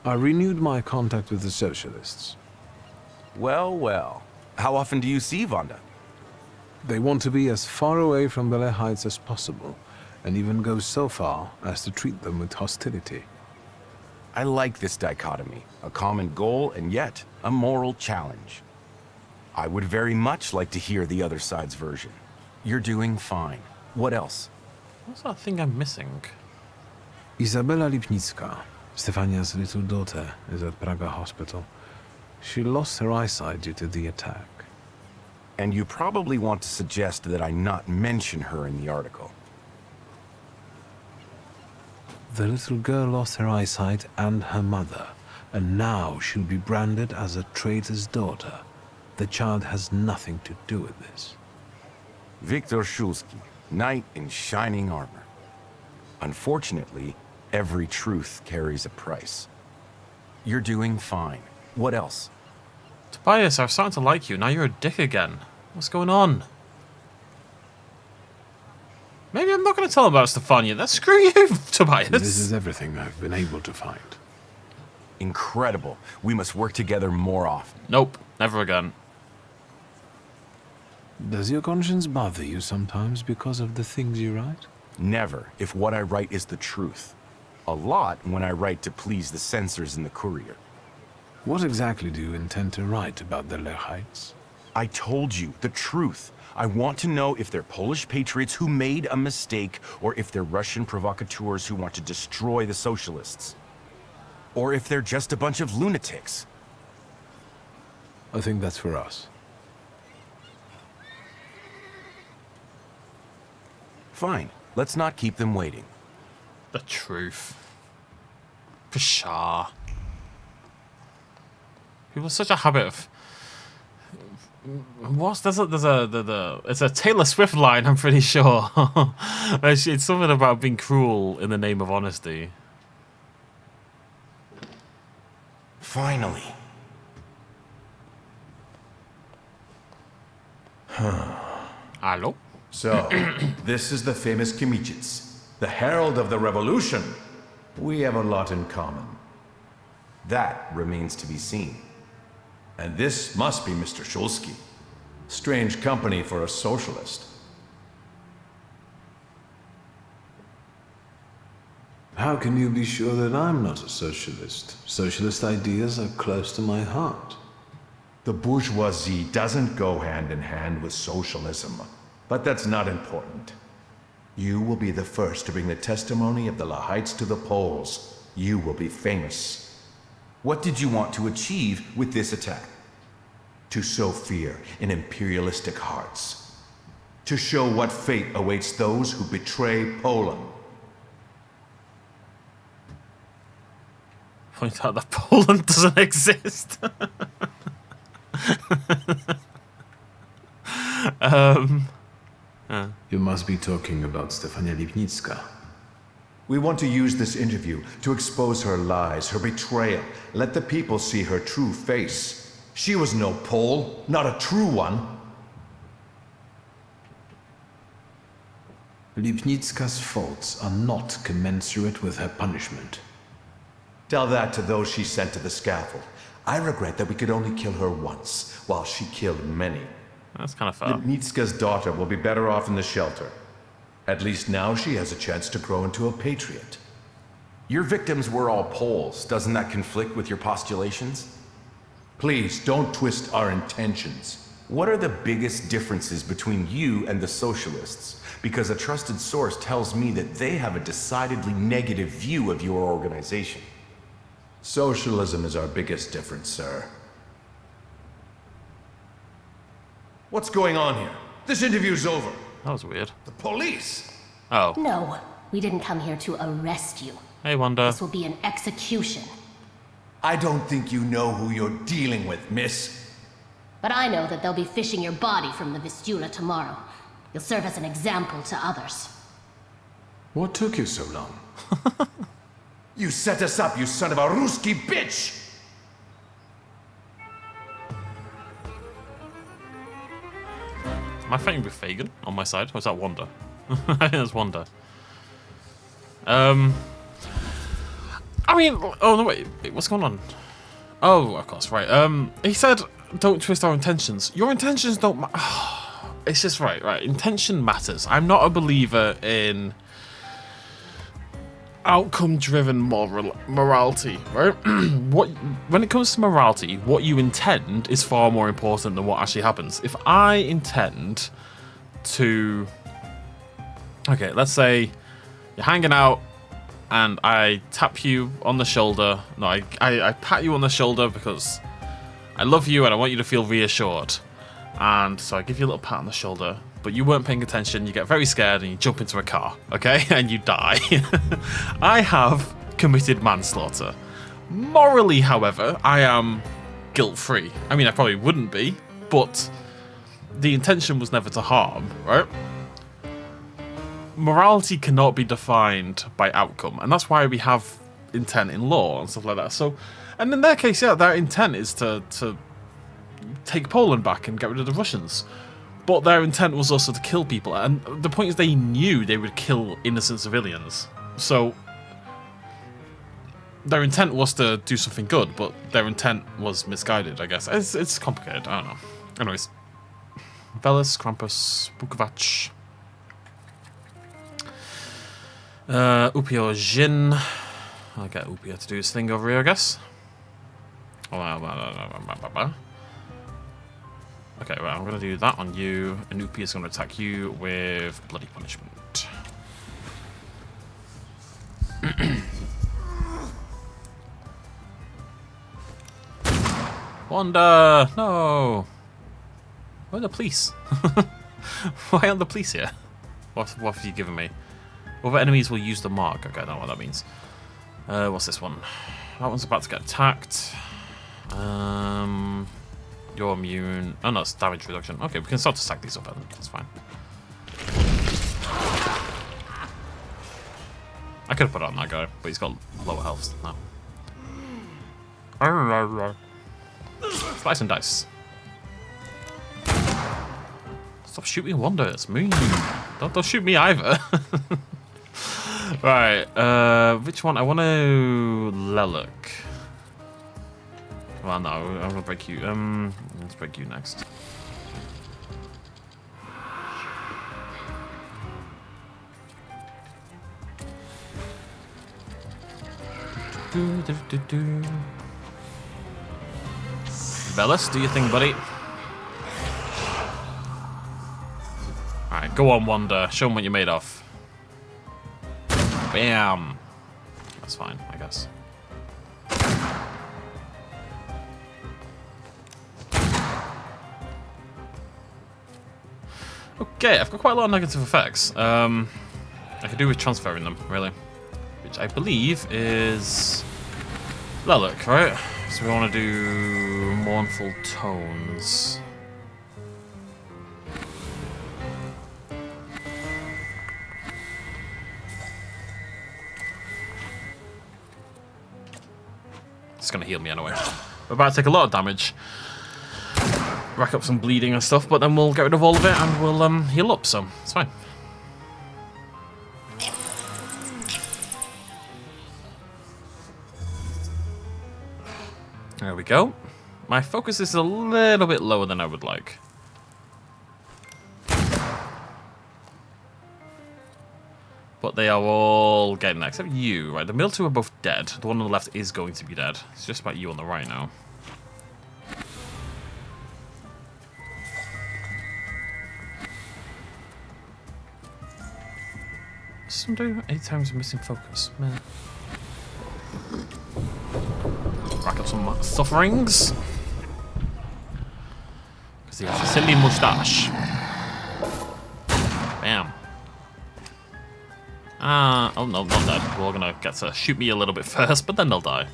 I renewed my contact with the socialists. Well, well. How often do you see Wanda? They want to be as far away from the Lehites as possible, and even go so far as to treat them with hostility. I like this dichotomy. A common goal and yet a moral challenge. I would very much like to hear the other side's version. You're doing fine. What else? What's that thing I'm missing? Izabela Lipnicka, Stefania's little daughter, is at Praga hospital. She lost her eyesight due to the attack. And you probably want to suggest that I not mention her in the article. The little girl lost her eyesight and her mother, and now she'll be branded as a traitor's daughter. The child has nothing to do with this. Viktor Shulsky, knight in shining armor. Unfortunately, every truth carries a price. You're doing fine. What else? Tobias, I was starting to like you. Now you're a dick again. What's going on? Maybe I'm not going to tell him about Stefania. Then screw you, Tobias. This is everything I've been able to find. Incredible. We must work together more often. Nope, never again. Does your conscience bother you sometimes because of the things you write? Never, if what I write is the truth. A lot when I write to please the censors in the Courier. What exactly do you intend to write about the Lehites? I told you, the truth. I want to know if they're Polish patriots who made a mistake, or if they're Russian provocateurs who want to destroy the socialists. Or if they're just a bunch of lunatics. I think that's for us. Fine. Let's not keep them waiting. The truth. Pshaw. People have such a habit of... What's it's a Taylor Swift line, I'm pretty sure. It's something about being cruel in the name of honesty. Finally. Hello? So, this is the famous Kimijits, the herald of the revolution. We have a lot in common. That remains to be seen. And this must be Mr. Shulsky. Strange company for a socialist. How can you be sure that I'm not a socialist? Socialist ideas are close to my heart. The bourgeoisie doesn't go hand in hand with socialism. But that's not important. You will be the first to bring the testimony of the Lahites to the polls. You will be famous. What did you want to achieve with this attack? To sow fear in imperialistic hearts. To show what fate awaits those who betray Poland. Point out that Poland doesn't exist. You must be talking about Stefania Lipnicka. We want to use this interview to expose her lies, her betrayal. Let the people see her true face. She was no Pole, not a true one. Lipnicka's faults are not commensurate with her punishment. Tell that to those she sent to the scaffold. I regret that we could only kill her once, while she killed many. That's kind of fair. Lipnicka's daughter will be better off in the shelter. At least now she has a chance to grow into a patriot. Your victims were all Poles. Doesn't that conflict with your postulations? Please, don't twist our intentions. What are the biggest differences between you and the socialists? Because a trusted source tells me that they have a decidedly negative view of your organization. Socialism is our biggest difference, sir. What's going on here? This interview's over. That was weird. The police! Oh. No, we didn't come here to arrest you. Hey, Wanda. This will be an execution. I don't think you know who you're dealing with, miss. But I know that they'll be fishing your body from the Vistula tomorrow. You'll serve as an example to others. What took you so long? You set us up, you son of a Ruski bitch! Am I fighting with Fagin on my side? Or is that Wanda? I think that's Wanda. I mean, oh no, wait, what's going on? Oh, of course, right. He said, don't twist our intentions. Your intentions don't matter. It's just right. Intention matters. I'm not a believer in outcome-driven morality, right? When it comes to morality, what you intend is far more important than what actually happens. If I intend to... Okay, let's say you're hanging out and I tap you on the shoulder. No, I pat you on the shoulder because I love you and I want you to feel reassured. And so I give you a little pat on the shoulder, but you weren't paying attention, you get very scared and you jump into a car, okay? And you die. I have committed manslaughter. Morally, however, I am guilt-free. I mean, I probably wouldn't be, but the intention was never to harm, right? Morality cannot be defined by outcome, and that's why we have intent in law and stuff like that. So, and in their case, yeah, their intent is to take Poland back and get rid of the Russians. But their intent was also to kill people, and the point is they knew they would kill innocent civilians. So their intent was to do something good, but their intent was misguided, I guess. It's complicated, I don't know. Anyways. Velis, Krampus, Bukovac. Upio Jin. I'll get Upio to do his thing over here, I guess. Okay, well, I'm going to do that on you, and Upi is going to attack you with Bloody Punishment. Wanda! No! Where are the police? Why aren't the police here? What have you given me? Other enemies will use the mark. Okay, I don't know what that means. What's this one? That one's about to get attacked. You're immune. Oh no, it's damage reduction. Okay, we can start to stack these up, then. That's fine. I could have put it on that guy, but he's got lower health now. Slice and dice. Stop shooting Wanda, it's me. Don't shoot me either. Right, which one? I want to Leluk. Well, no, I'm gonna break you. Let's break you next. Velis, do your thing, buddy. Alright, go on, Wanda. Show them what you're made of. Bam. That's fine, I guess. Okay, I've got quite a lot of negative effects. I could do with transferring them, really. Which I believe is Leluk, right? So we want to do mournful tones. It's going to heal me anyway. We're about to take a lot of damage. Rack up some bleeding and stuff, but then we'll get rid of all of it and we'll heal up, so it's fine. There we go. My focus is a little bit lower than I would like. But they are all getting there, except you, right? The middle two are both dead. The one on the left is going to be dead. It's just about you on the right now. Some do 8 times missing focus, man. Rack up some sufferings. Because he has a silly moustache. Bam. Oh no, not dead. We're gonna get to shoot me a little bit first, but then they'll die.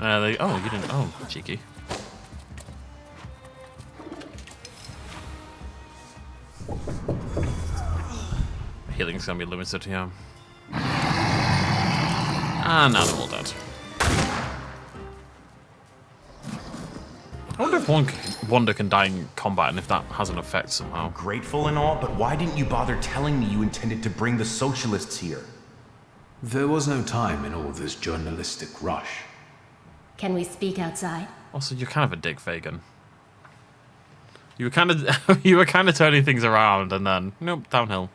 Oh, you didn't. Oh, cheeky. Healing's gonna be limited here. And now they're all dead. I wonder if Wanda can die in combat and if that has an effect somehow. Grateful and all, but why didn't you bother telling me you intended to bring the socialists here? There was no time in all this journalistic rush. Can we speak outside? Also, you're kind of a dick, Fagin. You were kind of turning things around, and then nope, downhill.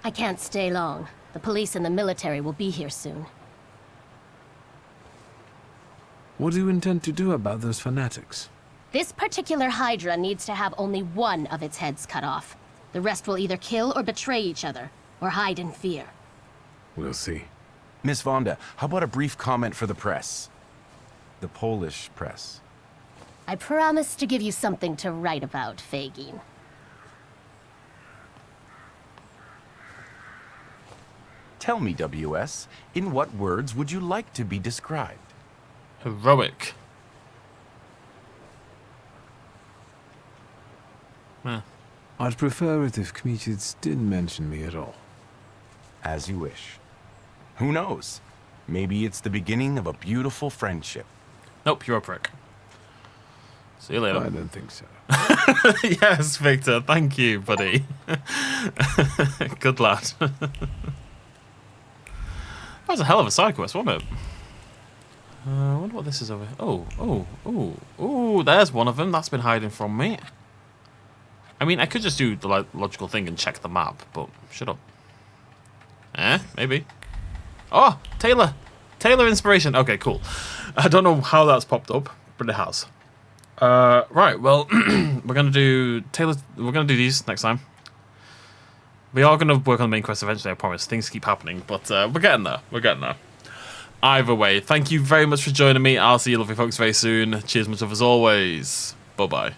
I can't stay long. The police and the military will be here soon. What do you intend to do about those fanatics? This particular Hydra needs to have only one of its heads cut off. The rest will either kill or betray each other, or hide in fear. We'll see. Miss Vonda, how about a brief comment for the press? The Polish press. I promise to give you something to write about, Fagin. Tell me, WS, in what words would you like to be described? Heroic. I'd prefer it if Kmicic didn't mention me at all. As you wish. Who knows? Maybe it's the beginning of a beautiful friendship. Nope, you're a prick. See you later. I don't think so. Yes, Victor, thank you, buddy. Good lad. That was a hell of a side quest, wasn't it? I wonder what this is over here. Oh, there's one of them. That's been hiding from me. I mean, I could just do the logical thing and check the map, but shut up. Maybe. Oh, Taylor inspiration. Okay, cool. I don't know how that's popped up, but it has. Right, well, we're gonna do these next time. We are gonna work on the main quest eventually, I promise. Things keep happening, but we're getting there. Either way, thank you very much for joining me. I'll see you lovely folks very soon. Cheers much love as always. Bye-bye.